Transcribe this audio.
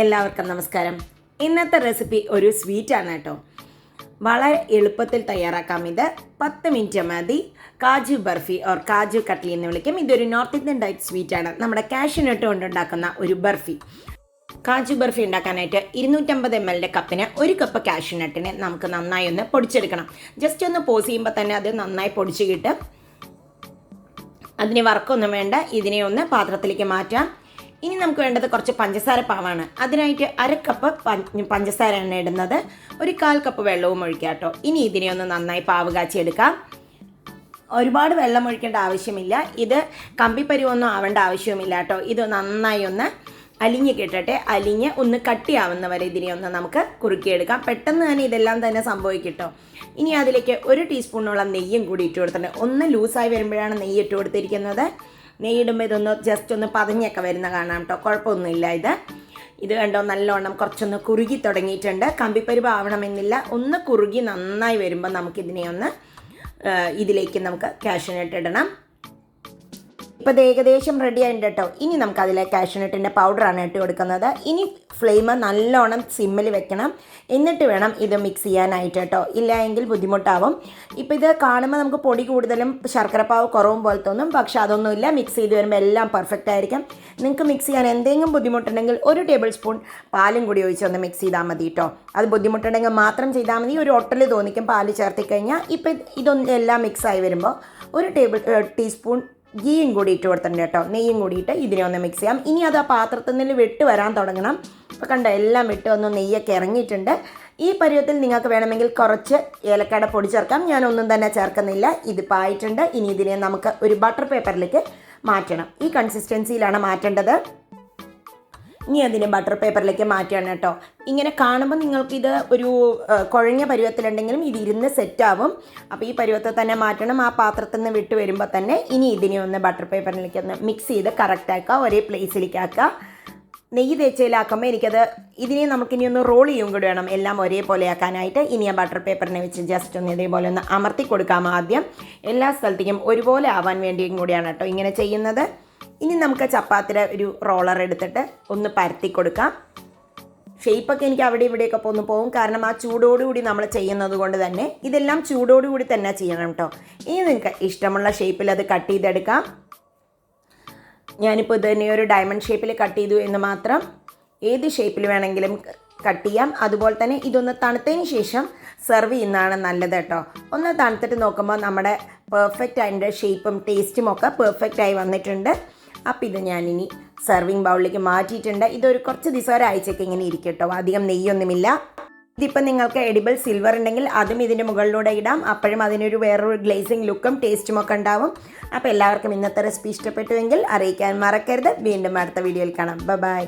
എല്ലാവർക്കും നമസ്കാരം. ഇന്നത്തെ റെസിപ്പി ഒരു സ്വീറ്റാണ് കേട്ടോ. വളരെ എളുപ്പത്തിൽ തയ്യാറാക്കാം. ഇത് 10 മിനിറ്റ് മതി. കാജു ബർഫി ഓർ കാജു കട്ട്ലി എന്ന് വിളിക്കും. ഇതൊരു നോർത്ത് ഇന്ത്യൻ ഡയറ്റ് സ്വീറ്റാണ്. നമ്മുടെ കാഷ്യൂനട്ട് കൊണ്ടുണ്ടാക്കുന്ന ഒരു ബർഫി. കാജു ബർഫി ഉണ്ടാക്കാനായിട്ട് 250 ml കപ്പിന് 1 കപ്പ് കാഷ്യൂനട്ടിനെ നമുക്ക് നന്നായി ഒന്ന് പൊടിച്ചെടുക്കണം. ജസ്റ്റ് ഒന്ന് പോസ് ചെയ്യുമ്പോൾ തന്നെ അത് നന്നായി പൊടിച്ച് കിട്ടും. അതിന് വറക്കൊന്നും വേണ്ട. ഇതിനെ ഒന്ന് പാത്രത്തിലേക്ക് മാറ്റാം. ഇനി നമുക്ക് വേണ്ടത് കുറച്ച് പഞ്ചസാര പാവാണ്. അതിനായിട്ട് 1/2 കപ്പ് പഞ്ചസാരയാണ് ഇടുന്നത്. 1/4 കപ്പ് വെള്ളവും ഒഴിക്കാം കേട്ടോ. ഇനി ഇതിനെ ഒന്ന് നന്നായി പാവ് കാച്ചിയെടുക്കാം. ഒരുപാട് വെള്ളം ഒഴിക്കേണ്ട ആവശ്യമില്ല. ഇത് കമ്പിപ്പരുവൊന്നും ആവേണ്ട ആവശ്യവുമില്ല കേട്ടോ. ഇത് നന്നായി ഒന്ന് അലിഞ്ഞ് കിട്ടട്ടെ. അലിഞ്ഞ് ഒന്ന് കട്ടിയാവുന്ന വരെ ഇതിനെ ഒന്ന് നമുക്ക് കുറുക്കിയെടുക്കാം. പെട്ടെന്ന് തന്നെ ഇതെല്ലാം തന്നെ സംഭവിക്കും കേട്ടോ. ഇനി അതിലേക്ക് 1 ടീസ്പൂണോളം നെയ്യും കൂടി ഇട്ട് കൊടുത്തിട്ടുണ്ട്. ഒന്ന് ലൂസായി വരുമ്പോഴാണ് നെയ്യ് ഇട്ട് കൊടുത്തിരിക്കുന്നത്. നെയ്യിടുമ്പോൾ ഇതൊന്ന് ജസ്റ്റ് ഒന്ന് പതഞ്ഞൊക്കെ വരുന്ന കാണാം കേട്ടോ. കുഴപ്പമൊന്നുമില്ല. ഇത് കണ്ടോ, നല്ലോണം കുറച്ചൊന്ന് കുറുകി തുടങ്ങിയിട്ടുണ്ട്. കമ്പിപ്പരുവ് ആവണമെന്നില്ല. ഒന്ന് കുറുകി നന്നായി വരുമ്പോൾ നമുക്കിതിനെ ഒന്ന് ഇതിലേക്ക് നമുക്ക് കാഷ്യൂനട്ട് ഇടണം. ഇപ്പോൾ ഇത് ഏകദേശം റെഡി ആയിട്ടുണ്ട് കേട്ടോ. ഇനി നമുക്കതിലെ കാഷ്യൂനട്ടിൻ്റെ പൗഡറാണ് ഇട്ട് കൊടുക്കുന്നത്. ഇനി ഫ്ലെയിം നല്ലോണം സിമ്മിൽ വെക്കണം. എന്നിട്ട് വേണം ഇത് മിക്സ് ചെയ്യാനായിട്ട് കേട്ടോ. ഇല്ല എങ്കിൽ ബുദ്ധിമുട്ടാവും. ഇപ്പോൾ ഇത് കാണുമ്പോൾ നമുക്ക് പൊടി കൂടുതലും ശർക്കരപ്പാവ് കുറവും പോലെ തോന്നും. പക്ഷെ അതൊന്നുമില്ല. മിക്സ് ചെയ്ത് വരുമ്പോൾ എല്ലാം പെർഫെക്റ്റ് ആയിരിക്കും. നിങ്ങൾക്ക് മിക്സ് ചെയ്യാൻ എന്തെങ്കിലും ബുദ്ധിമുട്ടുണ്ടെങ്കിൽ 1 ടേബിൾ സ്പൂൺ പാലും കൂടി ഒഴിച്ചൊന്ന് മിക്സ് ചെയ്താൽ മതി കേട്ടോ. അത് ബുദ്ധിമുട്ടുണ്ടെങ്കിൽ മാത്രം ചെയ്താൽ മതി. ഒരു ഒട്ടൽ തോന്നിക്കും പാല് ചേർത്തി കഴിഞ്ഞാൽ. ഇപ്പം ഇതൊന്നും എല്ലാം മിക്സായി വരുമ്പോൾ 1 ടീസ്പൂൺ ഗീയും കൂടി ഇട്ട് കൊടുത്തിട്ടുണ്ട് കേട്ടോ. നെയ്യും കൂടിയിട്ട് ഇതിനെ ഒന്ന് മിക്സ് ചെയ്യാം. ഇനി അത് ആ പാത്രത്തിൽ നിന്ന് വിട്ട് വരാൻ തുടങ്ങണം. ഇപ്പോൾ കണ്ടോ, എല്ലാം വിട്ട് ഒന്ന് നെയ്യൊക്കെ ഇറങ്ങിയിട്ടുണ്ട്. ഈ പരുവത്തിൽ നിങ്ങൾക്ക് വേണമെങ്കിൽ കുറച്ച് ഏലക്കയുടെ പൊടി ചേർക്കാം. ഞാനൊന്നും തന്നെ ചേർക്കുന്നില്ല. ഇതിപ്പോൾ ആയിട്ടുണ്ട്. ഇനി ഇതിനെ നമുക്ക് ഒരു ബട്ടർ പേപ്പറിലേക്ക് മാറ്റണം. ഈ കൺസിസ്റ്റൻസിയിലാണ് മാറ്റേണ്ടത്. ഇനി അതിനെ ബട്ടർ പേപ്പറിലേക്ക് മാറ്റുകയാണ് കേട്ടോ. ഇങ്ങനെ കാണുമ്പോൾ നിങ്ങൾക്കിത് ഒരു കുഴഞ്ഞ പരുവത്തിലുണ്ടെങ്കിലും ഇത് ഇരുന്ന് സെറ്റാവും. അപ്പോൾ ഈ പരുവത്തിൽ തന്നെ മാറ്റണം. ആ പാത്രത്തിൽ നിന്ന് വിട്ട് വരുമ്പോൾ തന്നെ ഇനി ഇതിനെ ഒന്ന് ബട്ടർ പേപ്പറിലേക്ക് ഒന്ന് മിക്സ് ചെയ്ത് കറക്റ്റാക്കുക. ഒരേ പ്ലേസിലേക്ക് ആക്കുക. നെയ്യ് തേച്ചയിലാക്കുമ്പോൾ ഇതിനെ നമുക്കിനി ഒന്ന് റോൾ ചെയ്യും കൂടി വേണം, എല്ലാം ഒരേപോലെ ആക്കാനായിട്ട്. ഇനി ആ ബട്ടർ പേപ്പറിനെ വെച്ച് ജസ്റ്റ് ഒന്ന് ഇതേപോലെ ഒന്ന് അമർത്തി കൊടുക്കാം. ആദ്യം എല്ലാ സ്ഥലത്തേക്കും ഒരുപോലെ ആവാൻ വേണ്ടിയും കൂടിയാണ് കേട്ടോ ഇങ്ങനെ ചെയ്യുന്നത്. ഇനി നമുക്ക് ചപ്പാത്തിയുടെ ഒരു റോളർ എടുത്തിട്ട് ഒന്ന് പരത്തി കൊടുക്കാം. ഷേപ്പൊക്കെ എനിക്ക് അവിടെ ഇവിടെയൊക്കെ ഒന്ന് പോകും. കാരണം ആ ചൂടോടുകൂടി നമ്മൾ ചെയ്യുന്നത് കൊണ്ട് തന്നെ ഇതെല്ലാം ചൂടോടുകൂടി തന്നെ ചെയ്യണം കേട്ടോ. ഇനി നിങ്ങൾക്ക് ഇഷ്ടമുള്ള ഷേപ്പിൽ അത് കട്ട് ചെയ്തെടുക്കാം. ഞാനിപ്പോൾ ഇതിനെ ഒരു ഡയമണ്ട് ഷേപ്പിൽ കട്ട് ചെയ്തു എന്ന് മാത്രം. ഏത് ഷേപ്പിൽ വേണമെങ്കിലും കട്ട് ചെയ്യാം. അതുപോലെ തന്നെ ഇതൊന്ന് തണുത്തതിന് ശേഷം സെർവ് ചെയ്യുന്നതാണ് നല്ലത് കേട്ടോ. ഒന്ന് തണുത്തിട്ട് നോക്കുമ്പോൾ നമ്മുടെ പെർഫെക്റ്റ് അതിൻ്റെ ഷേപ്പും ടേസ്റ്റും ഒക്കെ പെർഫെക്റ്റായി വന്നിട്ടുണ്ട്. അപ്പോൾ ഇത് ഞാനിനി സെർവിങ് ബൗളിലേക്ക് മാറ്റിയിട്ടുണ്ട്. ഇതൊരു കുറച്ച് ദിവസം ഒരാഴ്ചയ്ക്ക് ഇങ്ങനെ ഇരിക്കും കേട്ടോ. അധികം നെയ്യൊന്നുമില്ല. ഇതിപ്പോൾ നിങ്ങൾക്ക് എഡിബിൾ സിൽവർ ഉണ്ടെങ്കിൽ അതും ഇതിൻ്റെ മുകളിലൂടെ ഇടാം. അപ്പോഴും അതിനൊരു വേറൊരു ഗ്ലേസിങ് ലുക്കും ടേസ്റ്റും ഒക്കെ ഉണ്ടാവും. അപ്പോൾ എല്ലാവർക്കും ഇന്നത്തെ റെസിപ്പി ഇഷ്ടപ്പെട്ടുവെങ്കിൽ അറിയിക്കാൻ മറക്കരുത്. വീണ്ടും അടുത്ത വീഡിയോയിൽ കാണാം. ബൈ.